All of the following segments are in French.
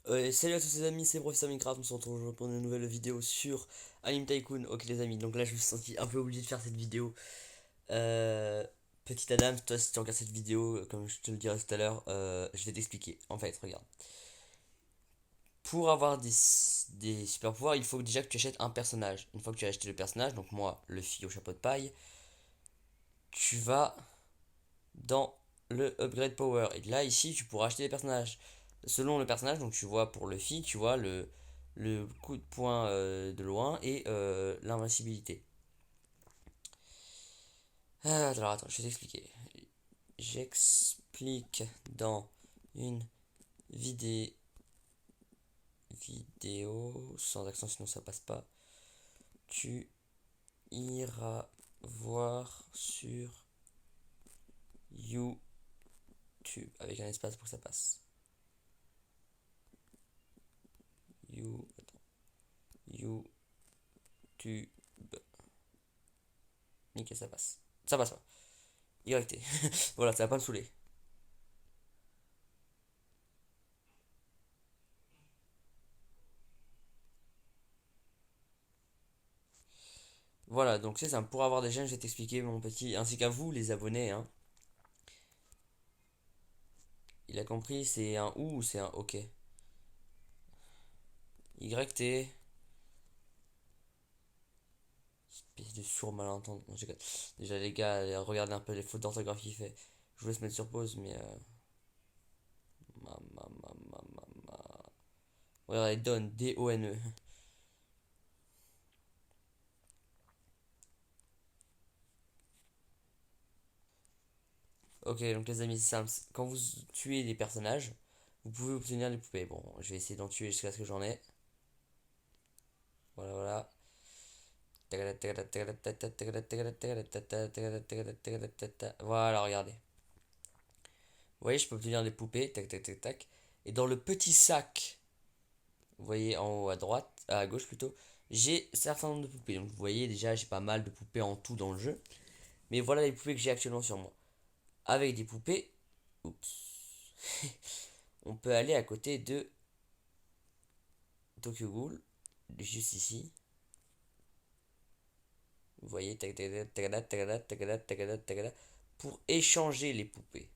Salut à tous les amis, c'est Professeur Minecraft, on se retrouve aujourd'hui pour une nouvelle vidéo sur Anime Tycoon. Ok les amis, donc là je me suis senti un peu obligé de faire cette vidéo. Euh, Petit Adam, toi si tu regardes cette vidéo, comme je te le dirai tout à l'heure, je vais t'expliquer. En fait, regarde. Pour avoir des super pouvoirs, il faut déjà que tu achètes un personnage. Une fois que tu as acheté le personnage, donc moi, le Luffy au chapeau de paille, tu vas dans le Upgrade Power. Et là, ici, tu pourras acheter des personnages. Selon le personnage, donc tu vois pour Luffy, tu vois le coup de poing de loin et l'invincibilité. Alors attends, je vais t'expliquer. J'explique dans une vidéo, vidéo sans accent sinon ça passe pas. Tu iras voir sur YouTube avec un espace pour que ça passe. You, YouTube. Nickel, ça passe. Ça passe pas. YT. Voilà, ça va pas me saouler. Voilà, donc c'est ça. Pour avoir des gemmes, je vais t'expliquer mon petit. Ainsi qu'à vous, les abonnés. Hein. Il a compris, c'est un ou c'est un OK. YT. Espèce de sourd malentendu. Non, déjà, les gars, regardez un peu les fautes d'orthographe qu'il fait. Je vous laisse mettre sur pause, mais. Regardez, Don, D-O-N-E. Ok, donc les amis, c'est simple. Quand vous tuez des personnages, vous pouvez obtenir des poupées. Bon, je vais essayer d'en tuer jusqu'à ce que j'en ai. Voilà, voilà. Voilà, regardez. Vous voyez, je peux obtenir des poupées. Tac, tac, tac, tac. Et dans le petit sac, vous voyez en haut à droite, à gauche plutôt, j'ai un certain nombre de poupées. Donc vous voyez déjà, j'ai pas mal de poupées en tout dans le jeu. Mais voilà les poupées que j'ai actuellement sur moi. Avec des poupées, oups, on peut aller à côté de Tokyo Ghoul, juste ici. Vous voyez, tac, tac, tac, tac, tac, tac, tac, tac, pour échanger les poupées.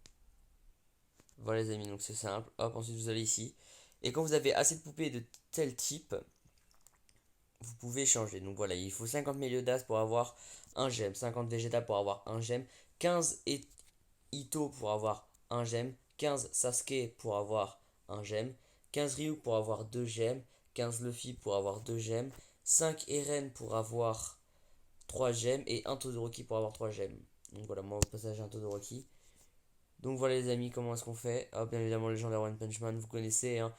Voilà les amis, donc c'est simple. Hop, ensuite vous allez ici. Et quand vous avez assez de poupées de tel type, vous pouvez changer. Donc voilà, il faut 50 Meliodas pour avoir un gemme, 50 Vegeta pour avoir un gemme, 15 Ito pour avoir un gemme, 15 Sasuke pour avoir un gemme, 15 Ryu pour avoir 2 gemmes, 15 Luffy pour avoir 2 gemmes, 5 Eren pour avoir 3 gemmes et un Todoroki pour avoir 3 gemmes. Donc voilà, moi au passage j'ai un Todoroki. Donc voilà les amis, comment est-ce qu'on fait? Ah, bien évidemment, légendaire One Punch Man, vous connaissez, hein.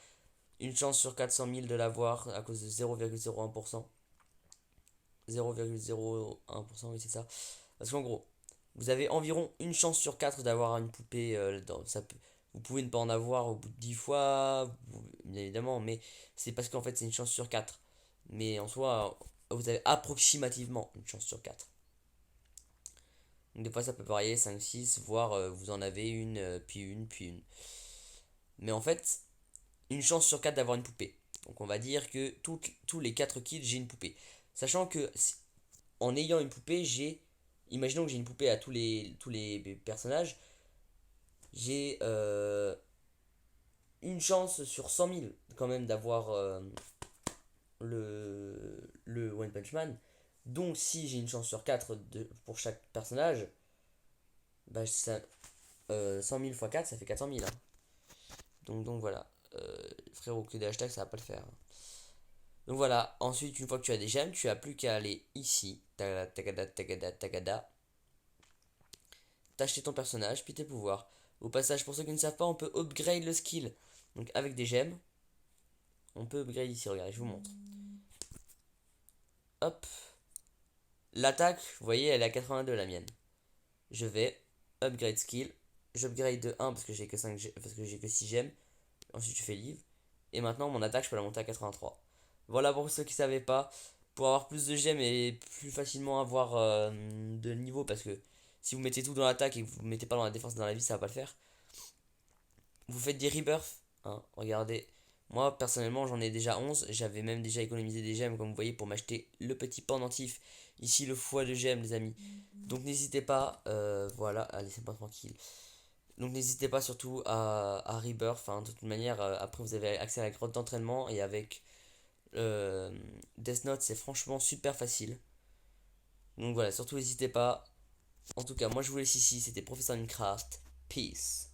Une chance sur 400 000 de l'avoir à cause de 0,01%. 0,01%, oui, c'est ça. Parce qu'en gros, vous avez environ une chance sur 4 d'avoir une poupée là-dedans. Vous pouvez ne pas en avoir au bout de 10 fois, bien évidemment, mais c'est parce qu'en fait c'est une chance sur 4. Mais en soi, vous avez approximativement une chance sur 4. Donc des fois ça peut varier, 5 6 voire vous en avez une, puis une, puis une. Mais en fait, une chance sur 4 d'avoir une poupée. Donc on va dire que tous les 4 kills, j'ai une poupée. Sachant que en ayant une poupée, imaginons que j'ai une poupée à tous les personnages. J'ai une chance sur 100 000 quand même d'avoir le One Punch Man. Donc si j'ai une chance sur 4 pour chaque personnage, bah, 100 000 fois 4 ça fait 400 000. Hein. Donc voilà. Frérot, que des hashtags, ça va pas le faire. Hein. Donc voilà, ensuite, une fois que tu as des gemmes, tu as plus qu'à aller ici. Tagada, tagada, tagada, tagada. T'acheter ton personnage, puis tes pouvoirs. Au passage, pour ceux qui ne savent pas, on peut upgrade le skill. Donc avec des gemmes, on peut upgrade ici. Regardez, je vous montre. Hop. L'attaque, vous voyez, elle est à 82 la mienne. Je vais upgrade skill. J'upgrade de 1 parce que j'ai que 5 parce que j'ai que 6 gemmes. Ensuite, je fais livre. Et maintenant, mon attaque, je peux la monter à 83. Voilà pour ceux qui ne savaient pas. Pour avoir plus de gemmes et plus facilement avoir de niveau. Parce que si vous mettez tout dans l'attaque et que vous ne mettez pas dans la défense et dans la vie, ça va pas le faire. Vous faites des rebirths. Hein, regardez. Moi, personnellement, j'en ai déjà 11. J'avais même déjà économisé des gemmes, comme vous voyez, pour m'acheter le petit pendentif. Ici, le foie de gemmes, les amis. Donc, n'hésitez pas. Voilà, laissez-moi tranquille. Donc, n'hésitez pas surtout à Rebirth. Enfin, de toute manière, après, vous avez accès à la grotte d'entraînement. Et avec Death Note, c'est franchement super facile. Donc, voilà, surtout, n'hésitez pas. En tout cas, moi, je vous laisse ici. C'était Professeur Minecraft. Peace.